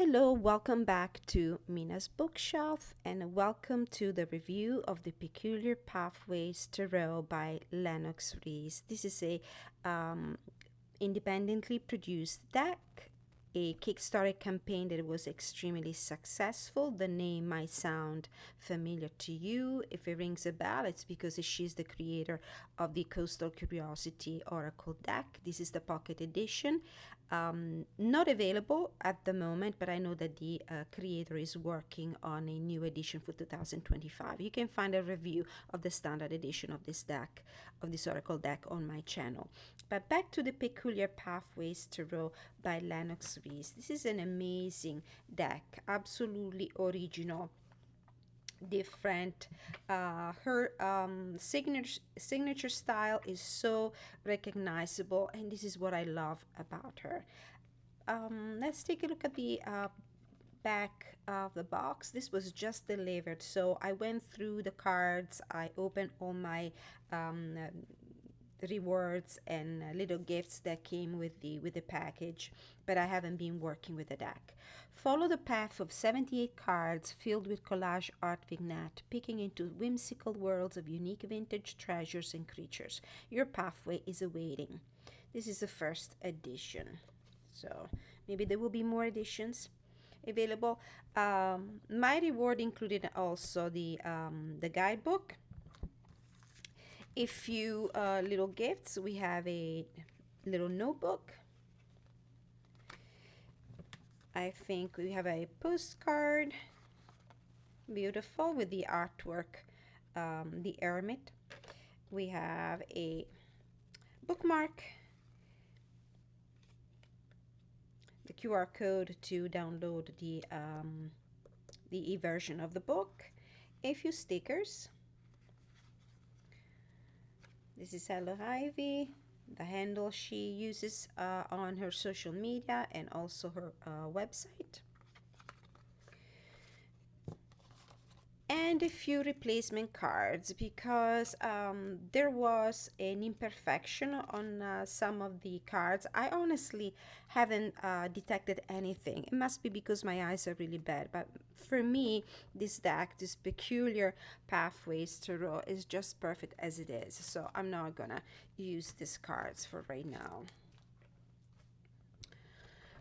Hello, welcome back to Mina's Bookshelf, and welcome to the review of The Peculiar Pathways Tarot by Lennox Rees. This is a um, independently produced deck, a Kickstarter campaign that was extremely successful. The name might sound familiar to you. If it rings a bell, it's because she's the creator of the Coastal Curiosity Oracle deck. This is the pocket edition. Not available at the moment, but I know that the creator is working on a new edition for 2025. You can find a review of the standard edition of this deck, of this Oracle deck, on my channel. But back to the Peculiar Pathways Tarot by Lennox Rees. This is an amazing deck, absolutely original, different. Her signature style is so recognizable, and this is what I love about her. Let's take a look at the back of the box. This was just delivered, so I went through the cards. I opened all my rewards and little gifts that came with the package, but I haven't been working with the deck. Follow the path of 78 cards filled with collage art vignette, picking into whimsical worlds of unique vintage treasures and creatures. Your pathway is awaiting. This is the first edition, so maybe there will be more editions available. My reward included also the guidebook, a few little gifts. We have a little notebook. I think we have a postcard, beautiful, with the artwork, the hermit. We have a bookmark, the QR code to download the e-version of the book, a few stickers. This is Hello Ivy, the handle she uses on her social media and also her website. And a few replacement cards, because there was an imperfection on some of the cards. I honestly haven't detected anything. It must be because my eyes are really bad, but for me, this deck, this Peculiar Pathways Tarot, is just perfect as it is, so I'm not gonna use these cards for right now.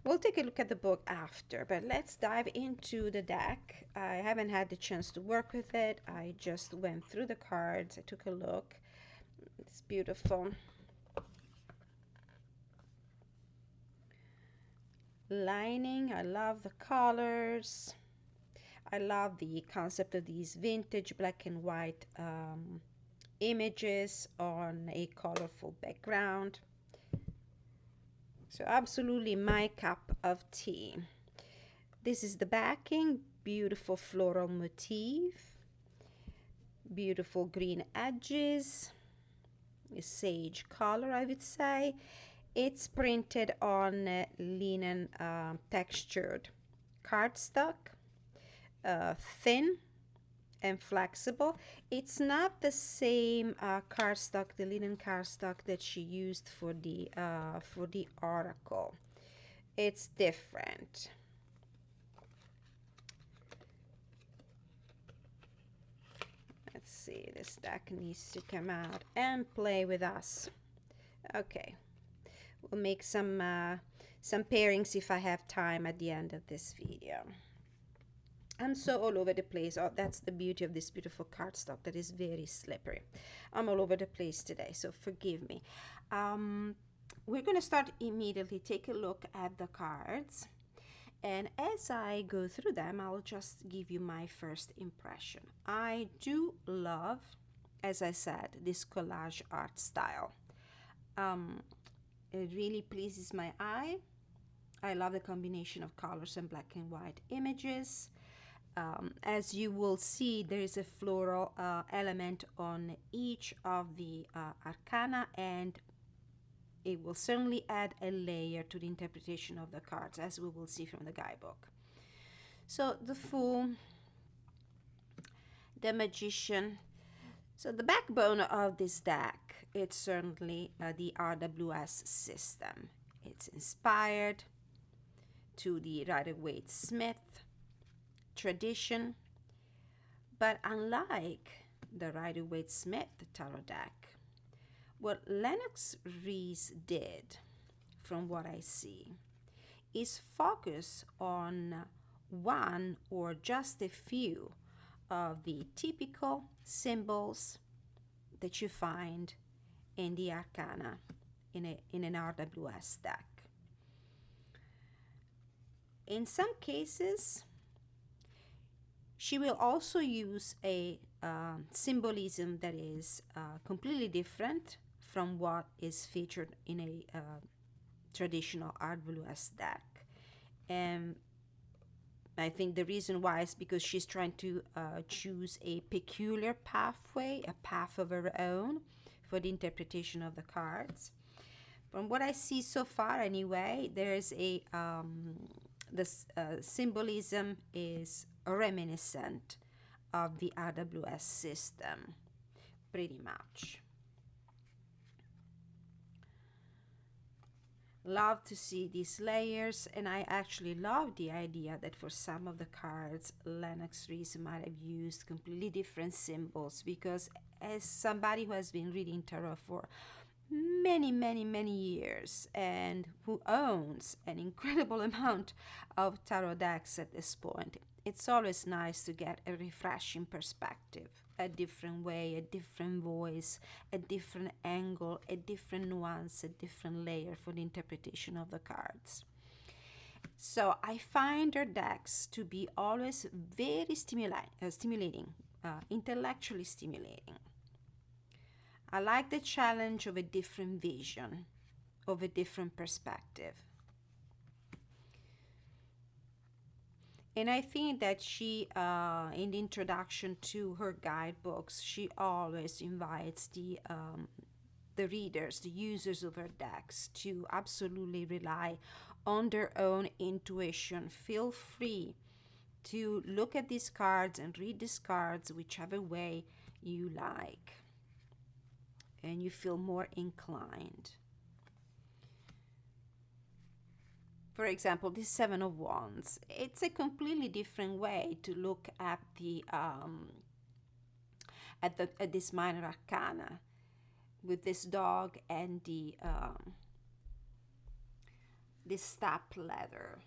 We'll take a look at the book after, but let's dive into the deck. I haven't had the chance to work with it. I just went through the cards. I took a look. It's beautiful. Lining, I love the colors. I love the concept of these vintage black and white images on a colorful background. So absolutely my cup of tea. This is the backing, beautiful floral motif, beautiful green edges, a sage color, I would say. It's printed on linen textured cardstock, thin and flexible. It's not the same cardstock, the linen cardstock that she used for the Oracle. It's different. Let's see, this deck needs to come out and play with us. Okay, we'll make some pairings if I have time at the end of this video. I'm so all over the place. Oh, that's the beauty of this beautiful cardstock, that is very slippery. I'm all over the place today, so forgive me. We're going to start immediately. Take a look at the cards. And as I go through them, I'll just give you my first impression. I do love, as I said, this collage art style. It really pleases my eye. I love the combination of colors and black and white images. As you will see, there is a floral element on each of the arcana, and it will certainly add a layer to the interpretation of the cards, as we will see from the guidebook. So the Fool, the Magician. So the backbone of this deck, it's certainly the RWS system. It's inspired to the Rider-Waite-Smith tradition. But unlike the Rider-Waite-Smith tarot deck, what Lennox Rees did, from what I see, is focus on one or just a few of the typical symbols that you find in the arcana in an RWS deck. In some cases, she will also use a symbolism that is completely different from what is featured in a traditional RWS deck. And I think the reason why is because she's trying to choose a peculiar pathway, a path of her own for the interpretation of the cards. From what I see so far anyway, there's a symbolism is reminiscent of the RWS system, pretty much. Love to see these layers, and I actually love the idea that for some of the cards Lennox Rees might have used completely different symbols, because as somebody who has been reading tarot for many years and who owns an incredible amount of tarot decks at this point, it's always nice to get a refreshing perspective, a different way, a different voice, a different angle, a different nuance, a different layer for the interpretation of the cards. So I find her decks to be always very stimulating, intellectually stimulating. I like the challenge of a different vision, of a different perspective. And I think that she, in the introduction to her guidebooks, she always invites the readers, the users of her decks, to absolutely rely on their own intuition. Feel free to look at these cards and read these cards whichever way you like and you feel more inclined. For example, this Seven of Wands, it's a completely different way to look at the at this minor arcana, with this dog and the this step ladder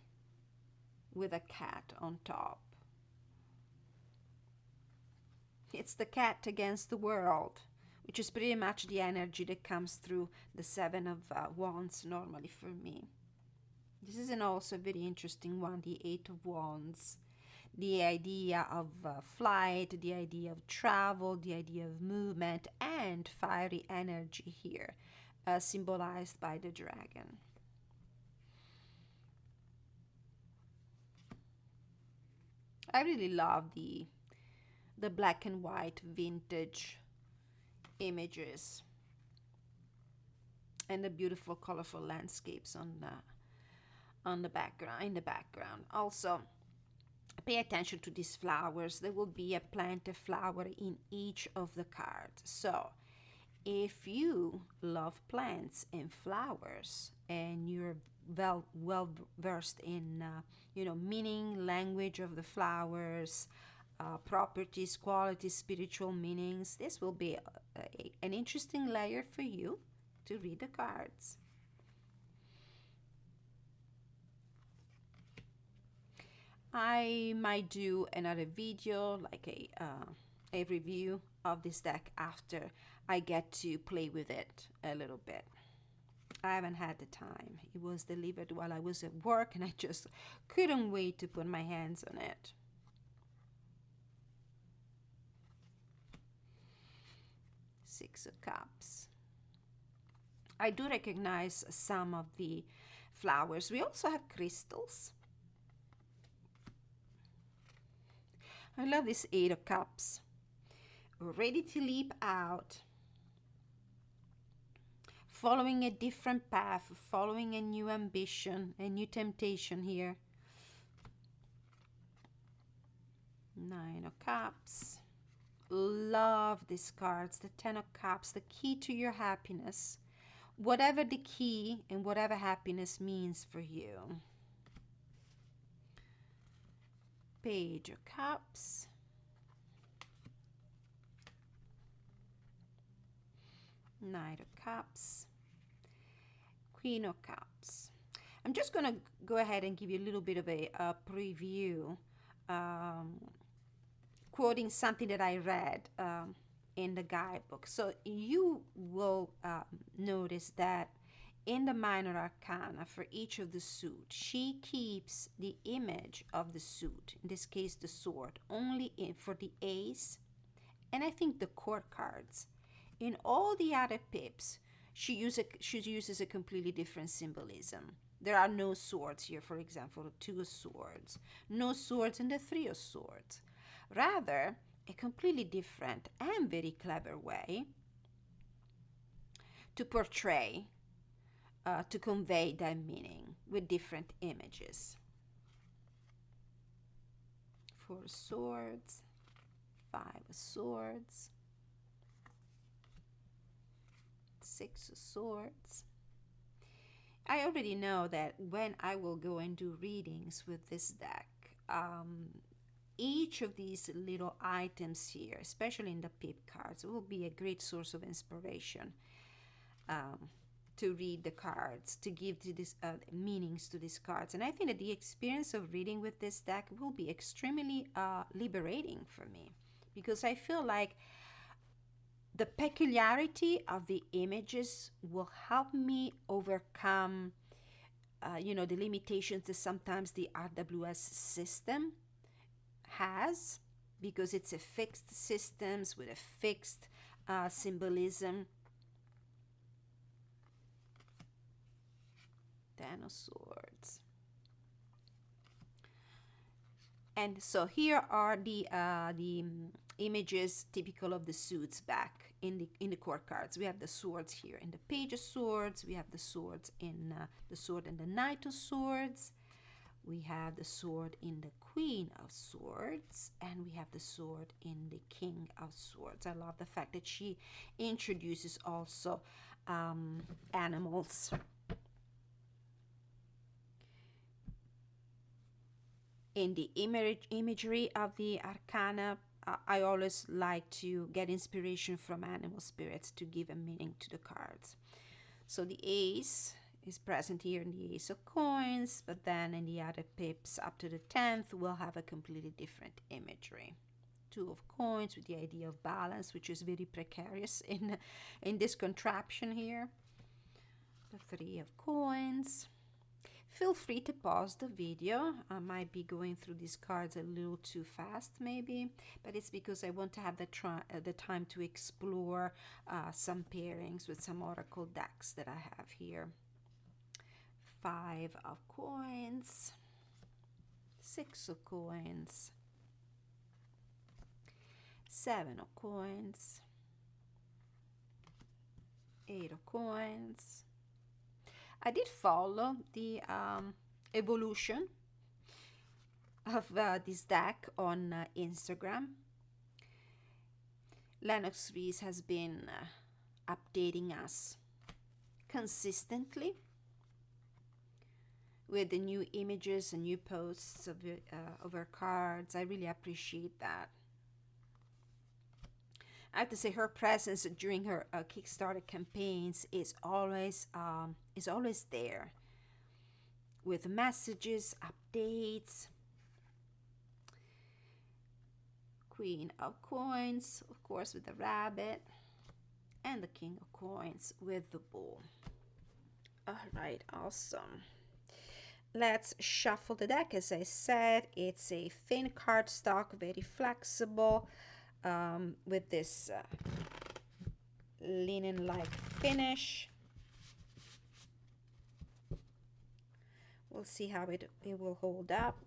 with a cat on top. It's the cat against the world, which is pretty much the energy that comes through the Seven of Wands normally for me. This is also a very interesting one, the Eight of Wands. The idea of flight, the idea of travel, the idea of movement, and fiery energy here, symbolized by the dragon. I really love the black and white vintage images and the beautiful colorful landscapes on the background, in the background. Also, pay attention to these flowers. There will be a plant, a flower in each of the cards. So if you love plants and flowers and you're well versed in meaning, language of the flowers, properties, qualities, spiritual meanings, this will be an interesting layer for you to read the cards. I might do another video, like a review of this deck after I get to play with it a little bit. I haven't had the time. It was delivered while I was at work and I just couldn't wait to put my hands on it. Six of Cups. I do recognize some of the flowers. We also have crystals. I love this Eight of Cups. Ready to leap out. Following a different path, following a new ambition, a new temptation here. Nine of Cups. Love these cards. The Ten of Cups, the key to your happiness. Whatever the key and whatever happiness means for you. Page of Cups, Knight of Cups, Queen of Cups. I'm just going to go ahead and give you a little bit of a preview, quoting something that I read in the guidebook. So you will notice that in the minor arcana for each of the suit, she keeps the image of the suit, in this case the sword, only for the ace and I think the court cards. In all the other pips, she uses a completely different symbolism. There are no swords here, for example, the two of swords, no swords in the three of swords. Rather, a completely different and very clever way to portray, to convey that meaning with different images. Four of swords, five of swords, six of swords. I already know that when I will go and do readings with this deck, each of these little items here, especially in the pip cards, will be a great source of inspiration to read the cards, to give to this meanings to these cards. And I think that the experience of reading with this deck will be extremely liberating for me, because I feel like the peculiarity of the images will help me overcome, the limitations that sometimes the RWS system has, because it's a fixed systems with a fixed symbolism. Ten of Swords. And so here are the images typical of the suits back in the court cards. We have the swords here in the Page of Swords. We have the swords in the sword and the Knight of Swords. We have the sword in the Queen of Swords, and we have the sword in the King of Swords. I love the fact that she introduces also animals. In the imagery of the arcana, I always like to get inspiration from animal spirits to give a meaning to the cards. So the ace is present here in the Ace of Coins, but then in the other pips up to the 10th, we'll have a completely different imagery. Two of Coins with the idea of balance, which is very precarious in this contraption here. The Three of Coins. Feel free to pause the video. I might be going through these cards a little too fast maybe, but it's because I want to have the time to explore some pairings with some oracle decks that I have here. Five of Coins, Six of Coins, Seven of Coins, Eight of Coins. I did follow the evolution of this deck on Instagram. Lennox Reese has been updating us consistently with the new images and new posts of her cards. I really appreciate that. I have to say her presence during her Kickstarter campaigns is always there, with messages, updates. Queen of Coins, of course, with the rabbit, and the King of Coins with the bull. All right, awesome. Let's shuffle the deck. As I said, it's a thin cardstock, very flexible, with this linen-like finish. We'll see how it will hold up.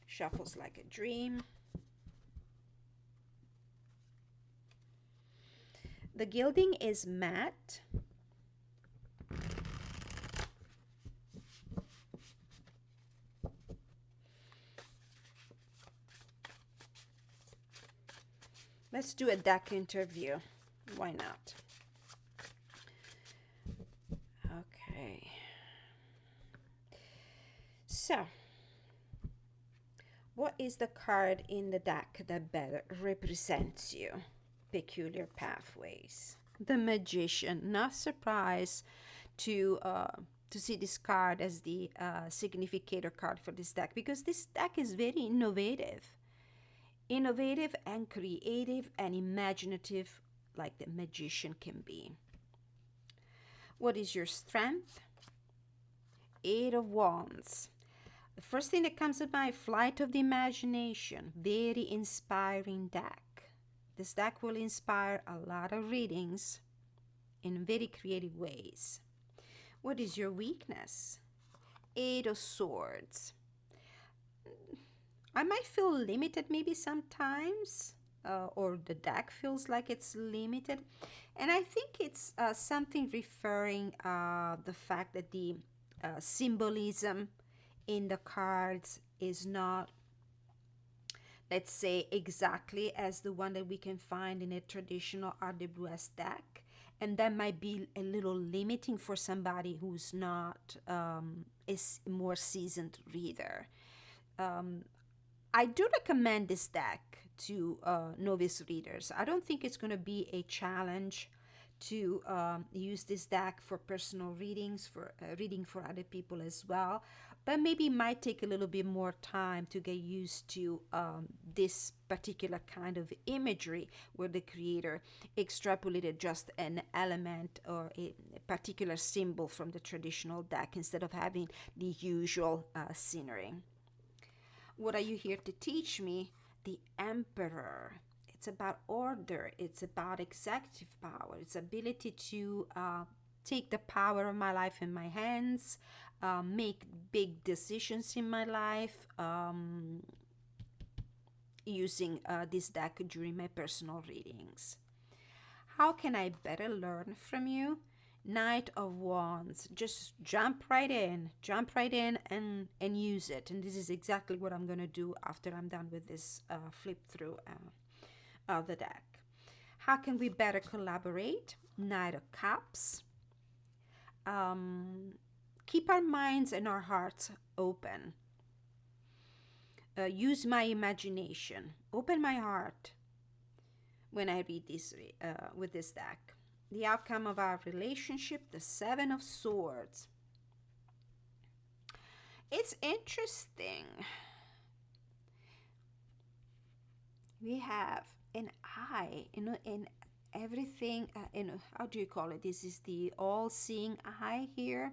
Shuffles like a dream. The gilding is matte. Let's do a deck interview. Why not? Okay. So, what is the card in the deck that better represents you? Peculiar pathways. The Magician. Not surprised to see this card as the significator card for this deck, because this deck is very innovative and creative and imaginative, like the Magician can be. What is your strength? Eight of Wands. The first thing that comes to mind, Flight of the Imagination. Very inspiring deck. This deck will inspire a lot of readings in very creative ways. What is your weakness? Eight of Swords. I might feel limited maybe sometimes, or the deck feels like it's limited. And I think it's something referring the fact that the symbolism in the cards is not, let's say, exactly as the one that we can find in a traditional RWS deck. And that might be a little limiting for somebody who's not is more seasoned reader. I do recommend this deck to novice readers. I don't think it's going to be a challenge to use this deck for personal readings, for reading for other people as well. But maybe it might take a little bit more time to get used to this particular kind of imagery where the creator extrapolated just an element or a particular symbol from the traditional deck instead of having the usual scenery. What are you here to teach me? The Emperor. It's about order. It's about executive power. It's ability to take the power of my life in my hands, make big decisions in my life, using this deck during my personal readings. How can I better learn from you? Knight of Wands. Just jump right in and use it. And this is exactly what I'm going to do after I'm done with this flip through of the deck. How can we better collaborate? Knight of Cups. Keep our minds and our hearts open. Use my imagination. Open my heart when I read this with this deck. The outcome of our relationship, the Seven of Swords. It's interesting. We have an eye, in everything, how do you call it? This is the all-seeing eye here,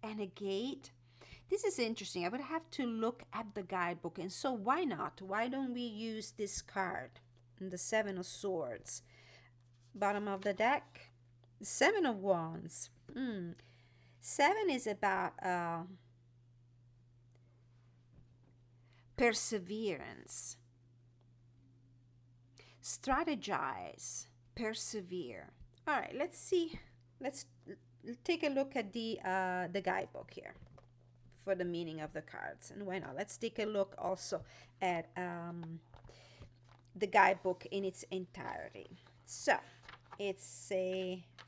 and a gate. This is interesting. I would have to look at the guidebook, and so why not? Why don't we use this card, the Seven of Swords? Bottom of the deck, the Seven of Wands. Seven is about perseverance. Strategize, persevere. All right, let's see. Let's take a look at the guidebook here for the meaning of the cards. And why not? Let's take a look also at the guidebook in its entirety. So it's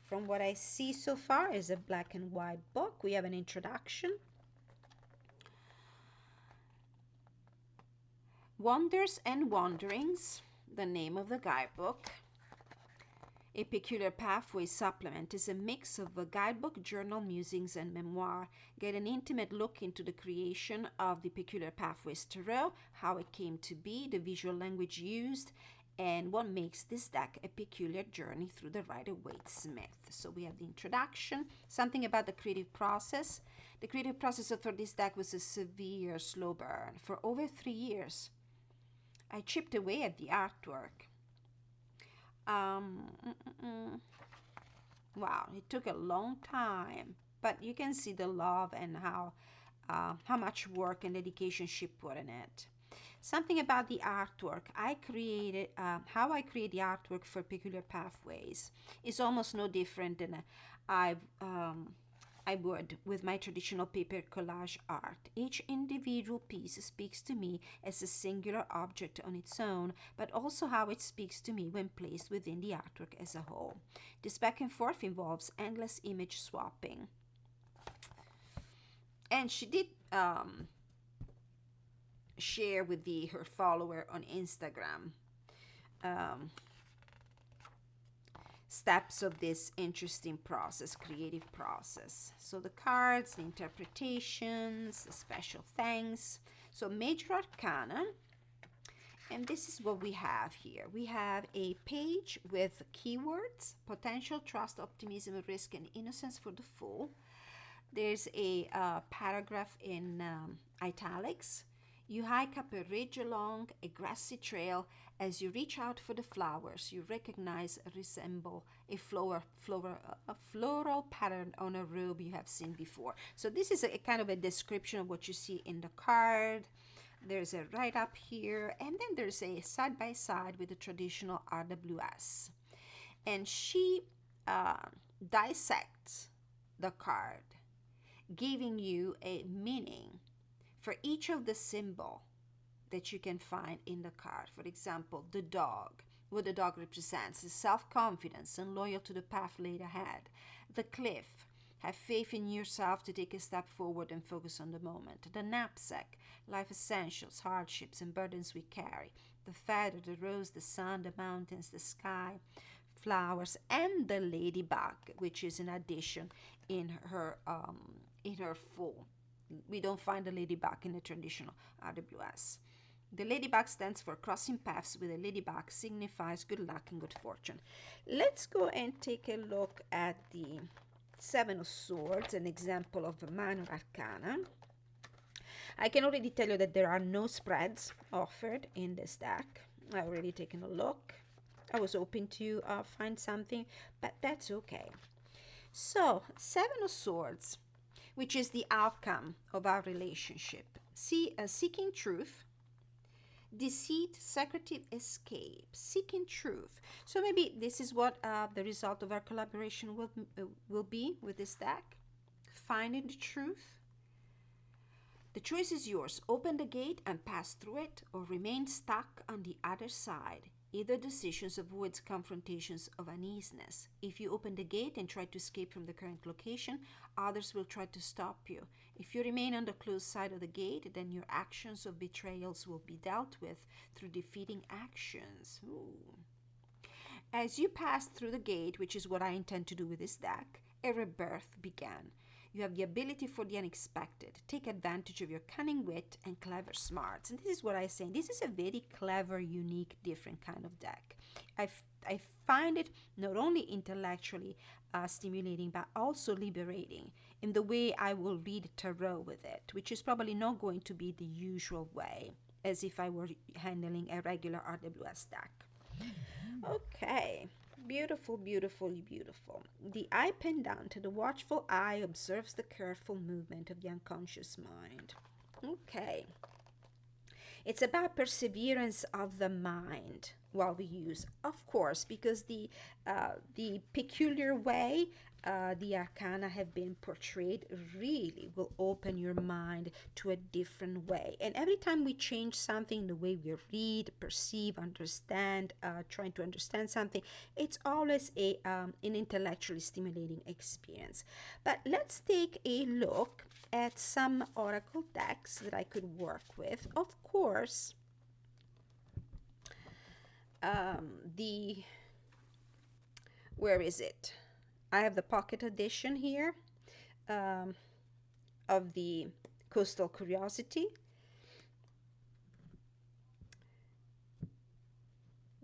from what I see so far, is a black and white book. We have an introduction. Wonders and Wanderings, the name of the guidebook. A Peculiar Pathway supplement is a mix of a guidebook, journal, musings, and memoir. Get an intimate look into the creation of the Peculiar Pathways Tarot, how it came to be, the visual language used, and what makes this deck a peculiar journey through the Rider-Waite-Smith. So we have the introduction, something about the creative process. The creative process for this deck was a severe slow burn. For over 3 years, I chipped away at the artwork. Wow, it took a long time, but you can see the love and how much work and dedication she put in it. Something about the artwork. How I create the artwork for Peculiar Pathways is almost no different than I would with my traditional paper collage art. Each individual piece speaks to me as a singular object on its own, but also how it speaks to me when placed within the artwork as a whole. This back and forth involves endless image swapping. And she did share with her follower on Instagram steps of this interesting process, creative process. So the cards, the interpretations, the special thanks. So major arcana, and this is what we have here. We have a page with keywords: potential, trust, optimism, risk, and innocence for the fool. There's a paragraph in italics. You hike up a ridge along a grassy trail. As you reach out for the flowers, you recognize resemble a floral pattern on a robe you have seen before. So this is a kind of a description of what you see in the card. There's a write-up here, and then there's a side-by-side with the traditional RWS. And she dissects the card, giving you a meaning for each of the symbol that you can find in the card. For example, the dog, what the dog represents is self-confidence and loyal to the path laid ahead. The cliff, have faith in yourself to take a step forward and focus on the moment. The knapsack, life essentials, hardships, and burdens we carry. The feather, the rose, the sun, the mountains, the sky, flowers, and the ladybug, which is an addition in her full. We don't find the ladybug in the traditional RWS. The ladybug stands for crossing paths with a ladybug signifies good luck and good fortune. Let's go and take a look at the Seven of Swords, an example of a minor arcana. I can already tell you that there are no spreads offered in this deck. I've already taken a look. I was hoping to find something, but that's okay. So, Seven of Swords, which is the outcome of our relationship. Seeking truth, deceit, secretive escape, seeking truth. So maybe this is what the result of our collaboration will be with this deck. Finding the truth. The choice is yours. Open the gate and pass through it, or remain stuck on the other side. Either decision avoids confrontations of uneasiness. If you open the gate and try to escape from the current location, others will try to stop you. If you remain on the closed side of the gate, then your actions of betrayals will be dealt with through defeating actions. Ooh. As you pass through the gate, which is what I intend to do with this deck, a rebirth began. You have the ability for the unexpected. Take advantage of your cunning wit and clever smarts. And this is what I say. This is a very clever, unique, different kind of deck. I find it not only intellectually stimulating, but also liberating in the way I will read tarot with it, which is probably not going to be the usual way, as if I were handling a regular RWS deck. Okay. Beautiful, beautifully beautiful. The eye pendant, the watchful eye observes the careful movement of the unconscious mind. Okay. It's about perseverance of the mind while we use, of course, because the peculiar way the arcana have been portrayed really will open your mind to a different way. And every time we change something, the way we read, perceive, understand, trying to understand something, it's always an intellectually stimulating experience. But let's take a look at some oracle decks that I could work with. Of course, where is it? I have the pocket edition here of the Coastal Curiosity.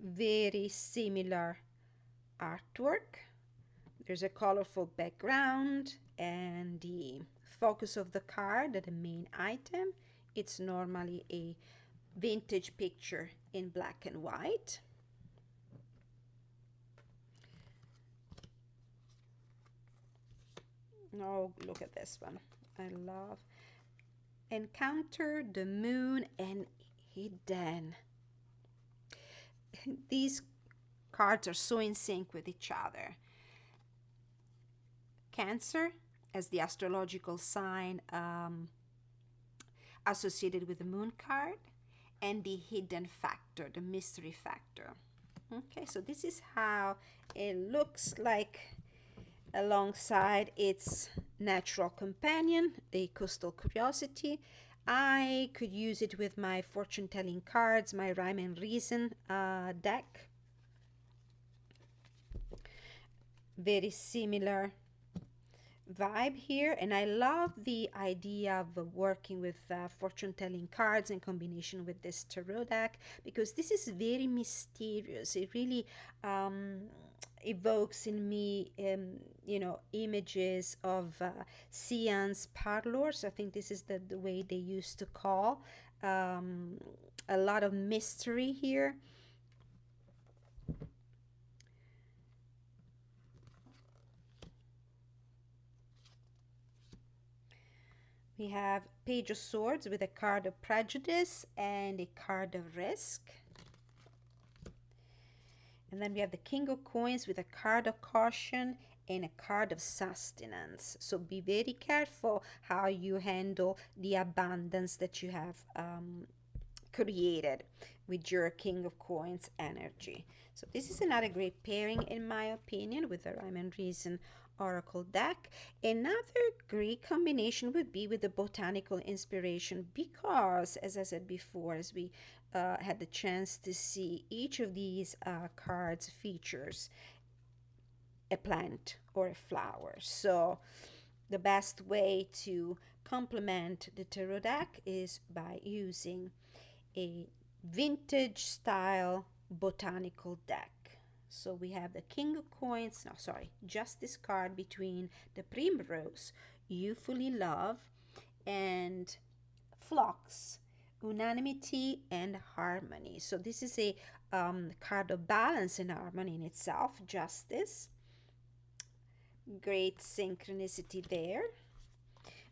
Very similar artwork. There's a colorful background and the focus of the card, the main item. It's normally a vintage picture in black and white. Oh, look at this one. I love Encounter, the Moon, and Hidden. These cards are so in sync with each other. Cancer as the astrological sign associated with the moon card, and the hidden factor, the mystery factor. Okay, so this is how it looks like alongside its natural companion, the Coastal Curiosity. I could use it with my fortune telling cards, my rhyme and reason deck. Very similar vibe here, and I love the idea of working with fortune telling cards in combination with this tarot deck, because this is very mysterious. It really evokes in me images of seance parlors. I think this is the way they used to call a lot of mystery here. We have Page of Swords with a card of prejudice and a card of risk. And then we have the King of Coins with a card of caution and a card of sustenance. So be very careful how you handle the abundance that you have created with your King of Coins energy. So this is another great pairing in my opinion with the Rhyme and Reason Oracle deck. Another great combination would be with the Botanical Inspiration, because as I said before, as we had the chance to see, each of these cards features a plant or a flower. So the best way to complement the tarot deck is by using a vintage style botanical deck. So we have the King of Coins, no, sorry, Justice card between the Primrose, Youthfully Love, and Flocks, Unanimity and Harmony. So this is a card of balance and harmony in itself, Justice. Great synchronicity there.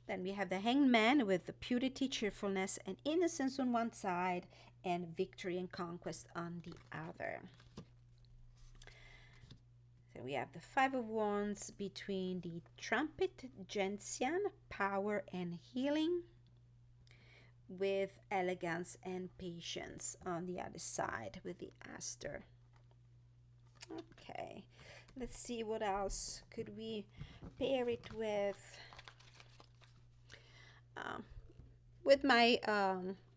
Then we have the Hanged Man with the purity, cheerfulness, and innocence on one side, and victory and conquest on the other. So we have the Five of Wands between the Trumpet, Gentian, power and healing, with elegance and patience on the other side with the Aster. Okay, let's see what else could we pair it with. With my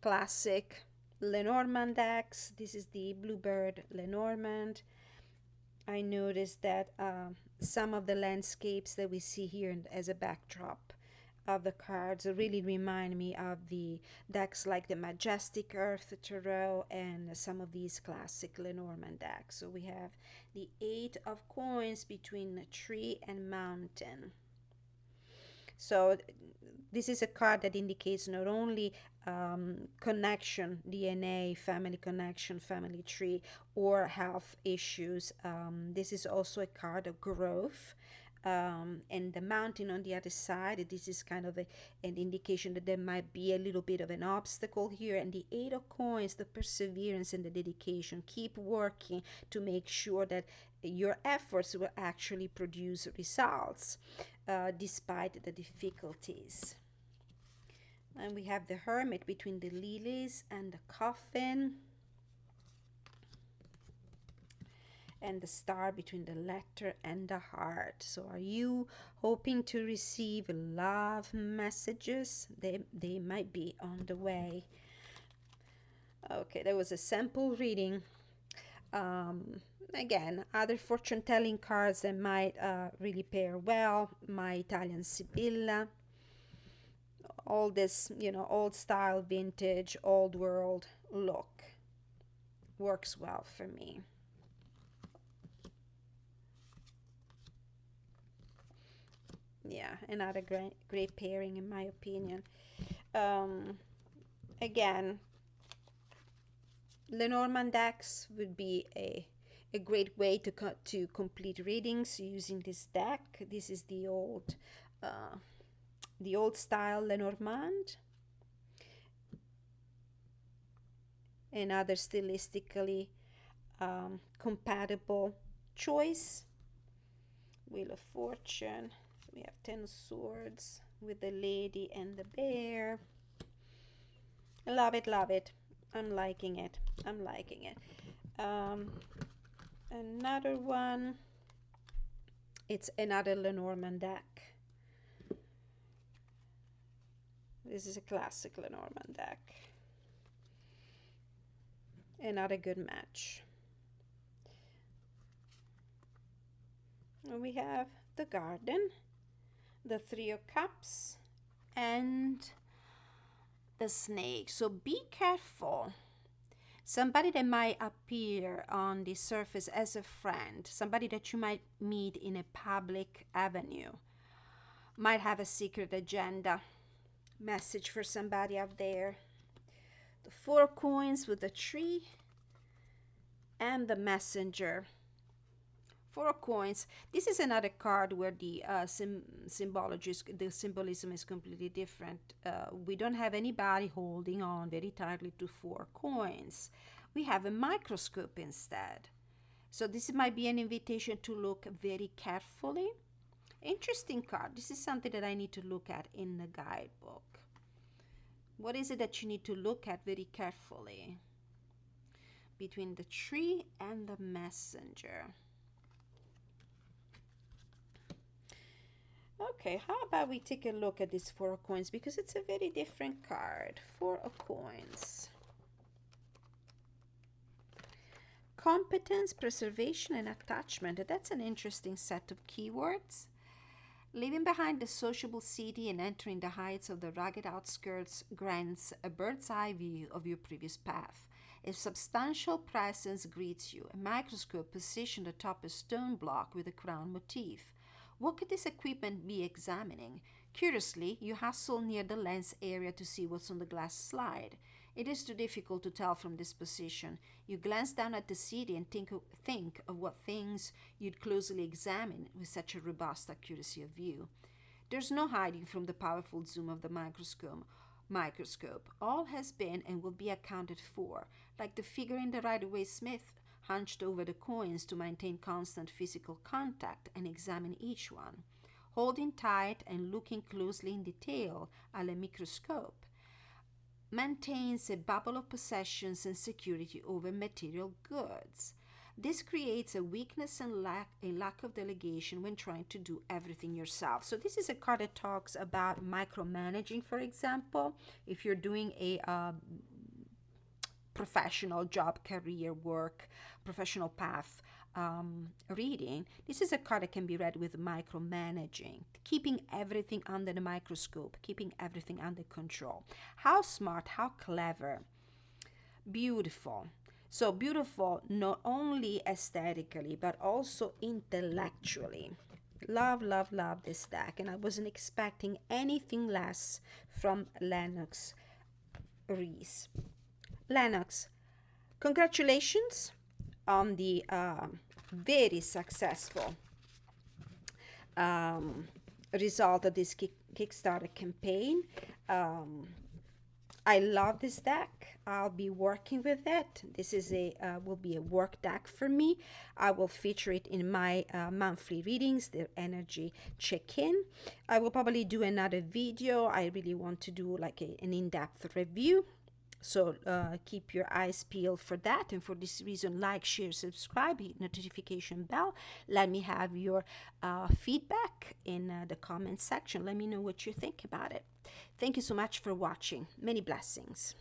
classic Lenormand decks. This is the Bluebird Lenormand. I noticed that some of the landscapes that we see here as a backdrop of the cards really remind me of the decks like the Majestic Earth Tarot and some of these classic Lenormand decks. So we have the Eight of Coins between tree and mountain. So this is a card that indicates not only connection, DNA, family connection, family tree, or health issues. This is also a card of growth. And the mountain on the other side, this is kind of an indication that there might be a little bit of an obstacle here. And the Eight of Coins, the perseverance and the dedication. Keep working to make sure that your efforts will actually produce results despite the difficulties. And we have the Hermit between the lilies and the coffin, and the Star between the letter and the heart. So are you hoping to receive love messages? They might be on the way. Okay, that was a sample reading. Again, other fortune telling cards that might really pair well. My Italian Sibilla. All this, old style, vintage, old world look works well for me. Yeah, another great pairing in my opinion. Again, Lenormand decks would be a great way to complete readings using this deck. This is the old style Lenormand. Another stylistically compatible choice. Wheel of Fortune. We have 10 swords with the lady and the bear. Love it, love it. I'm liking it. I'm liking it. Another one. It's another Lenormand deck This is a classic Lenormand deck. Another good match. And we have the Garden, the Three of Cups, and the Snake. So be careful. Somebody that might appear on the surface as a friend, somebody that you might meet in a public avenue, might have a secret agenda. Message for somebody out there. The Four of Coins with the Tree and the Messenger. Four of Coins. This is another card where the symbolism is completely different. We don't have anybody holding on very tightly to four coins. We have a microscope instead. So this might be an invitation to look very carefully. Interesting card. This is something that I need to look at in the guidebook. What is it that you need to look at very carefully? Between the Tree and the Messenger. Okay, how about we take a look at this Four of Coins, because it's a very different card. Four of Coins. Competence, preservation, and attachment. That's an interesting set of keywords. Leaving behind the sociable city and entering the heights of the rugged outskirts grants a bird's eye view of your previous path. A substantial presence greets you, a microscope positioned atop a stone block with a crown motif. What could this equipment be examining? Curiously, you hustle near the lens area to see what's on the glass slide. It is too difficult to tell from this position. You glance down at the city and think of what things you'd closely examine with such a robust accuracy of view. There's no hiding from the powerful zoom of the microscope. All has been and will be accounted for, like the figure in the Rider-Waite Smith hunched over the coins to maintain constant physical contact and examine each one. Holding tight and looking closely in detail a la microscope maintains a bubble of possessions and security over material goods. This creates a weakness and a lack of delegation when trying to do everything yourself. So this is a card that talks about micromanaging, for example. If you're doing a professional job, career, work, professional path reading, this is a card that can be read with micromanaging, keeping everything under the microscope, keeping everything under control. How smart, how clever, beautiful. So beautiful not only aesthetically, but also intellectually. Love, love, love this deck, and I wasn't expecting anything less from Lennox Reese. Lennox, congratulations on the very successful result of this Kickstarter campaign. I love this deck. I'll be working with it. This is will be a work deck for me. I will feature it in my monthly readings, the energy check-in. I will probably do another video. I really want to do like an in-depth review. So keep your eyes peeled for that. And for this reason, like, share, subscribe, hit notification bell. Let me have your feedback in the comment section. Let me know what you think about it. Thank you so much for watching. Many blessings.